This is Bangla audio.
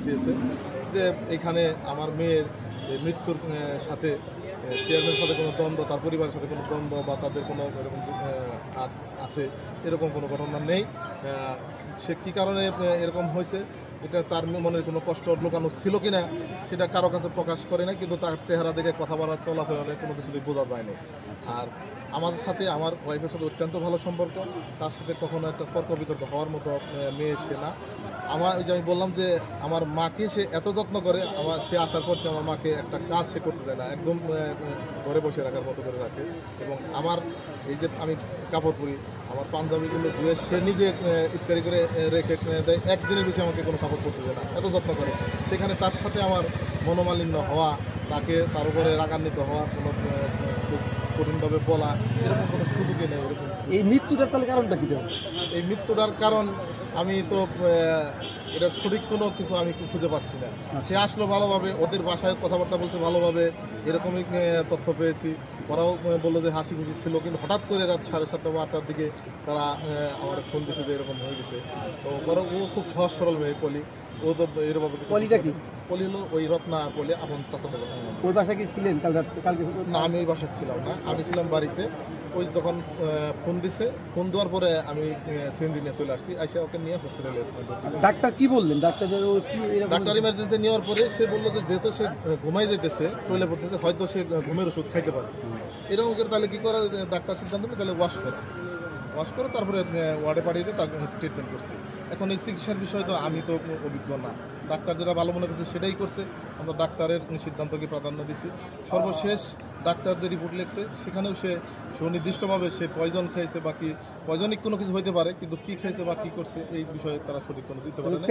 দিয়েছে যে এখানে আমার মেয়ের মৃত্যুর সাথে চেয়ারম্যানের সাথে কোনো দ্বন্দ্ব, তার পরিবারের সাথে কোনো দ্বন্দ্ব বা তাদের কোনো এরকম হাত আছে এরকম কোনো ঘটনা নেই। সে কী কারণে এরকম হয়েছে এটা তার মনের কোনো কষ্ট লুকানো ছিল কিনা সেটা কারো কাছে প্রকাশ করে না, কিন্তু তার চেহারা দেখে কথা বলা চলাফেরা কোনো কিছুই বোঝা যায়নি। আর আমাদের সাথে আমার ওয়াইফের সাথে অত্যন্ত ভালো সম্পর্ক, তার সাথে কখনো একটা তর্ক বিতর্ক হওয়ার মতো মেয়ে সে না। আমার ওই যে আমি বললাম যে আমার মাকে সে এত যত্ন করে, সে আসার পর আমার মাকে একটা কাজ সে করতে দেয় না, একদম ঘরে বসে রাখার মতো করে রাখে। এবং আমার এই যে আমি কাপড় পরি, আমার পাঞ্জাবিগুলো ধুয়ে সে নিজে ইস্তারি করে রেখে দেয়, একদিনের বেশি আমাকে কোনো কাপড় পরতে দেয় না, এত যত্ন করে। সেখানে তার সাথে আমার মনোমালিন্য হওয়া, তার উপরে রাগান্বিত হওয়া, কোনো কঠিনভাবে বলা এরকম কোনো সুযোগই নেই। এরকম এই মৃত্যুটার তাহলে কারণটা কি? এই মৃত্যুটার কারণ আমি তো এটা সঠিক কোনো কিছু আমি খুঁজে পাচ্ছি না। সে আসলো ভালোভাবে, ওদের বাসায় কথাবার্তা বলছে ভালোভাবে, এরকমই তথ্য পেয়েছি। ওরাও বললো যে হাসি খুশি ছিল, কিন্তু হঠাৎ করে রাত 7:30 বা 8টার দিকে তারা আমার ফোন দিয়েছে যে এরকম হয়ে গেছে। তো ওরা ও খুব সহজ সরল মেয়ে পলি, ও তো এরকম। পলিটা কি? পলি হলো ওই রত্না পলি, আপন চাচাতো। ওই বাসায় কি ছিলেন কালকে? না, আমি ওই বাসায় ছিলাম না, আমি ছিলাম বাড়িতে। ওই যখন ফোন দিছে, ফোন দেওয়ার পরে আমি সিএনজি নিয়ে চলে আসছি, আইসা ওকে নিয়ে হসপিটালে। ডাক্তার কি বললেন? ডাক্তার ইমার্জেন্সি নেওয়ার পরে সে বললো যে যেহেতু সে ঘুমাই যেতেছে, টয়লে পড়তেছে, হয়তো সে ঘুমের ওষুধ খাইতে পারে। এরকম করে তাহলে কী করা, ডাক্তার সিদ্ধান্ত নেই তাহলে ওয়াশ করে তারপরে ওয়ার্ডে পাঠিয়ে দিয়ে তার ট্রিটমেন্ট করছে। এখন এই চিকিৎসার বিষয় তো আমি তো অভিজ্ঞ না, ডাক্তার যেটা ভালো মনে করছে সেটাই করছে। আমরা ডাক্তারের সিদ্ধান্তকে প্রাধান্য দিচ্ছি। সর্বশেষ ডাক্তার যে রিপোর্ট লিখছে সেখানেও সে সুনির্দিষ্টভাবে সে পয়জন খেয়েছে, বা কি পয়জনিক কোনো কিছু হইতে পারে, কিন্তু কী খেয়েছে বা কী করছে এই বিষয়ে তারা সঠিক কোনো দিতে পারে না।